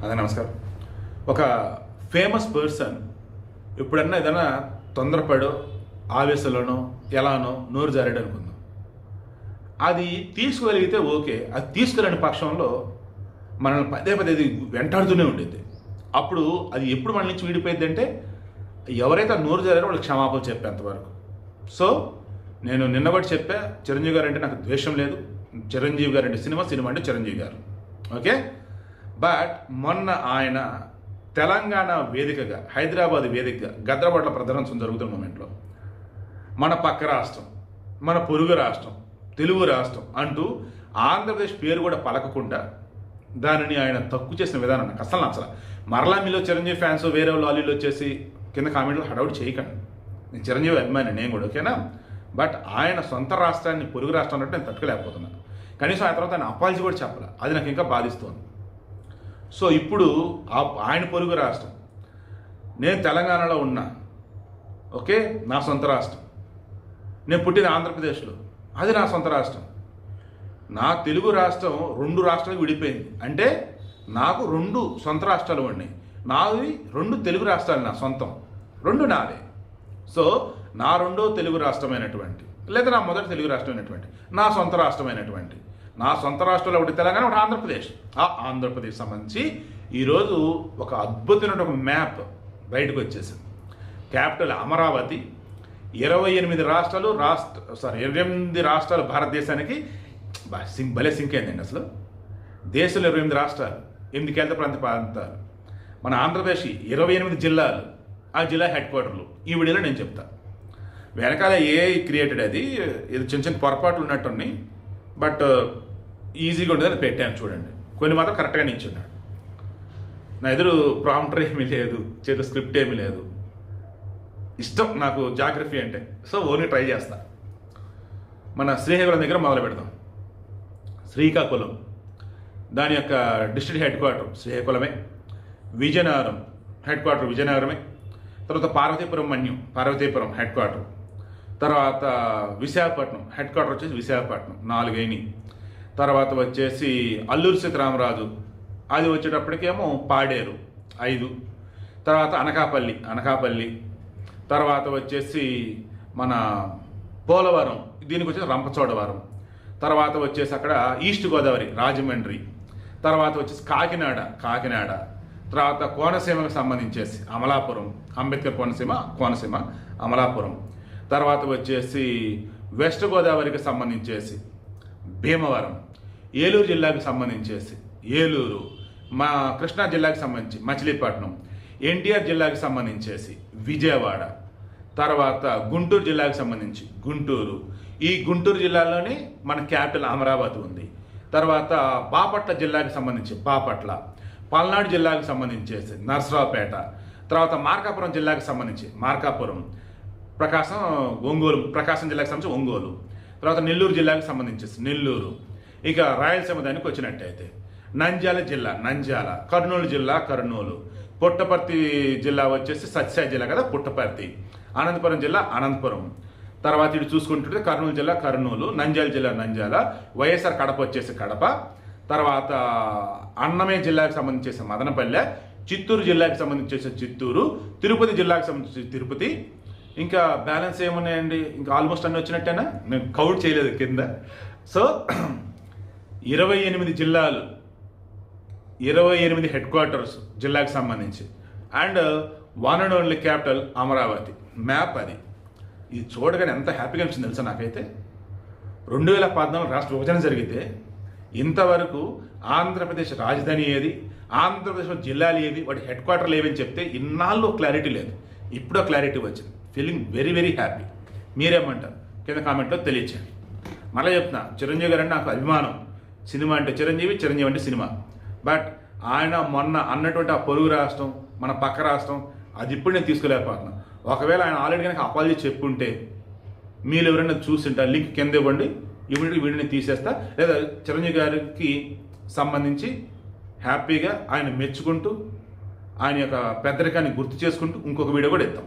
అదే నమస్కారం. ఒక ఫేమస్ పర్సన్ ఎప్పుడన్నా ఏదైనా తొందరపడో ఆవేశంలోనో ఎలానో నోరు జారాడు అనుకుందాం. అది తీసుకోగలిగితే ఓకే, అది తీసుకురాని పక్షంలో మనల్ని పదే పదే వెంటాడుతూనే ఉండేది. అప్పుడు అది ఎప్పుడు మన నుంచి విడిపోయింది అంటే ఎవరైతే నోరు జారారో వాళ్ళకి క్షమాపణ చెప్పేంతవరకు. సో నేను నిన్న కూడా చెప్పా, చిరంజీవి గారు అంటే నాకు ద్వేషం లేదు. చిరంజీవి గారు అంటే సినిమా అంటే చిరంజీవి గారు, ఓకే. బట్ మొన్న ఆయన తెలంగాణ వేదికగా, హైదరాబాద్ వేదికగా గద్రబట్ల ప్రదర్శన జరుగుతున్న మూమెంట్లో మన పక్క రాష్ట్రం, మన పొరుగు రాష్ట్రం, తెలుగు రాష్ట్రం అంటూ ఆంధ్రప్రదేశ్ పేరు కూడా పలకకుండా దానిని ఆయన తక్కువ చేసిన విధానం నాకు అసలు నచ్చల. మరలా మీలో చిరంజీవి ఫ్యాన్స్ వేరే లాలీలు వచ్చేసి కింద కామెంట్లో హడౌట్ చేయకండి. నేను చిరంజీవి అభిమాని, నేను కూడా, ఓకేనా. బట్ ఆయన సొంత రాష్ట్రాన్ని పొరుగు రాష్ట్రం అంటే నేను తట్టుకోలేకపోతున్నాను. కనీసం ఆ తర్వాత ఆయన అపాలజీ కూడా చెప్పాలి, అది నాకు ఇంకా బాధిస్తోంది. సో ఇప్పుడు ఆయన పొరుగు రాష్ట్రం, నేను తెలంగాణలో ఉన్నా, ఓకే, నా సొంత రాష్ట్రం. నేను పుట్టిన ఆంధ్రప్రదేశ్లో, అది నా సొంత రాష్ట్రం. నా తెలుగు రాష్ట్రం 2 రాష్ట్రాలకు విడిపోయింది అంటే నాకు 2 సొంత రాష్ట్రాలు ఉన్నాయి. నావి 2 తెలుగు రాష్ట్రాలు, నా సొంతం 2 నావే. సో నా 2వ తెలుగు రాష్ట్రమైనటువంటి, లేదా నా మొదటి తెలుగు రాష్ట్రమైనటువంటి, నా సొంత రాష్ట్రమైనటువంటి, నా సొంత రాష్ట్రంలో ఒకటి తెలంగాణ, ఒకటి ఆంధ్రప్రదేశ్. ఆ ఆంధ్రప్రదేశ్ సంబంధించి ఈరోజు ఒక అద్భుతమైన ఒక మ్యాప్ బయటకు వచ్చేసింది. క్యాపిటల్ అమరావతి, 28 రాష్ట్రాలు 28 రాష్ట్రాలు భారతదేశానికి భలే సింక్ అయిందండి. అసలు దేశంలో 28 రాష్ట్రాలు, 8 కేంద్ర ప్రాంతాలు, మన ఆంధ్రప్రదేశ్ 28 జిల్లాలు, ఆ జిల్లా హెడ్ క్వార్టర్లు. ఈ వీడియోలో నేను చెప్తా. వెనకాల ఏఐ క్రియేటెడ్, అది ఇది చిన్న చిన్న పొరపాట్లు ఉన్నట్టున్నాయి, బట్ ఈజీగా ఉండేది పెట్టాను చూడండి. కొన్ని మాత్రం కరెక్ట్గా నించున్నాడు. నా ఎదురు ప్రాంప్టర్ ఏమీ లేదు, చేతి స్క్రిప్ట్ ఏమీ లేదు. ఇష్టం నాకు జాగ్రఫీ అంటే, సో ఓన్లీ ట్రై చేస్తా. మన శ్రీకాకుళం దగ్గర మొదలు పెడదాం. శ్రీకాకుళం దాని యొక్క డిస్ట్రిక్ట్ హెడ్ క్వార్టర్ శ్రీకాకుళమే. విజయనగరం హెడ్ క్వార్టర్ విజయనగరమే. తర్వాత పార్వతీపురం హెడ్ క్వార్టర్. తర్వాత విశాఖపట్నం హెడ్ క్వార్టర్ వచ్చేసి విశాఖపట్నం, 4 అయినాయి. తర్వాత వచ్చేసి అల్లూరి సీతారామరాజు, అది వచ్చేటప్పటికేమో పాడేరు 5. తర్వాత అనకాపల్లి. తర్వాత వచ్చేసి మన పోలవరం, దీనికి వచ్చేసి రంపచోడవరం. తర్వాత వచ్చేసి అక్కడ ఈస్ట్ గోదావరి రాజమండ్రి. తర్వాత వచ్చేసి కాకినాడ. తర్వాత కోనసీమకు సంబంధించేసి అమలాపురం, అంబేద్కర్ కోనసీమ అమలాపురం. తర్వాత వచ్చేసి వెస్ట్ గోదావరికి సంబంధించేసి భీమవరం, ఏలూరు జిల్లాకు సంబంధించేసి ఏలూరు, మా కృష్ణా జిల్లాకు సంబంధించి మచిలీపట్నం, ఎన్టీఆర్ జిల్లాకు సంబంధించేసి విజయవాడ. తర్వాత గుంటూరు జిల్లాకు సంబంధించి గుంటూరు. ఈ గుంటూరు జిల్లాలోనే మన క్యాపిటల్ అమరావతి ఉంది. తర్వాత బాపట్ల జిల్లాకు సంబంధించి బాపట్ల, పల్నాడు జిల్లాకు సంబంధించేసి నర్సరావుపేట. తర్వాత మార్కాపురం జిల్లాకు సంబంధించి మార్కాపురం, ప్రకాశం జిల్లాకు సంబంధించి ఒంగోలు. తర్వాత నెల్లూరు జిల్లాకు సంబంధించేసి నెల్లూరు. ఇక రాయలసీమ దానికి వచ్చినట్టయితే నంద్యాల జిల్లా నంద్యాల, కర్నూలు జిల్లా కర్నూలు, పుట్టపర్తి జిల్లా వచ్చేసి సత్యసాయి జిల్లా కదా పుట్టపర్తి, అనంతపురం జిల్లా అనంతపురం. తర్వాత ఇటు చూసుకుంటుంటే కర్నూలు జిల్లా కర్నూలు, నంద్యాల జిల్లా నంద్యాల, వైఎస్ఆర్ కడప వచ్చేసి కడప. తర్వాత అన్నమయ్య జిల్లాకు సంబంధించేసి మదనపల్లె, చిత్తూరు జిల్లాకి సంబంధించేసి చిత్తూరు, తిరుపతి జిల్లాకు సంబంధించి తిరుపతి. ఇంకా బ్యాలెన్స్ ఏమున్నాయండి, ఇంకా ఆల్మోస్ట్ అన్నీ వచ్చినట్టేనా, నేను కౌంట్ చేయలేదు కింద. సో 28 జిల్లాలు, 28 హెడ్ క్వార్టర్స్ జిల్లాకు సంబంధించి, and one and only capital Amaravati map. అది ఇది చూడగానే ఎంత హ్యాపీగా అనిపించింది తెలుసా నాకైతే. 2014 రాష్ట్ర విభజన జరిగితే ఇంతవరకు ఆంధ్రప్రదేశ్ రాజధాని ఏది, ఆంధ్రప్రదేశ్లో జిల్లాలు ఏవి, వాటి హెడ్ క్వార్టర్లు ఏవని చెప్తే ఇన్నాళ్ళు క్లారిటీ లేదు. ఇప్పుడు క్లారిటీ వచ్చింది. Feeling very very happy. మీరేమంటారు కింద కామెంట్లో తెలియచేయండి. మళ్ళీ చెప్తున్నా, చిరంజీవి గారు అంటే నాకు అభిమానం. సినిమా అంటే చిరంజీవి అంటే సినిమా. బట్ ఆయన మొన్న అన్నటువంటి ఆ పొరుగు రాష్ట్రం, మన పక్క రాష్ట్రం, అది ఇప్పుడు నేను తీసుకోలేకపోతున్నా. ఒకవేళ ఆయన ఆల్రెడీ కనుక అపాలజీ చెప్పుంటే మీరు ఎవరైనా చూసింటారు, లింక్ కింద ఇవ్వండి, వీడిని తీసేస్తా. లేదా చిరంజీవి గారికి సంబంధించి హ్యాపీగా ఆయన మెచ్చుకుంటూ ఆయన యొక్క పెద్దరికాన్ని గుర్తు చేసుకుంటూ ఇంకొక వీడియో కూడా ఇద్దాం.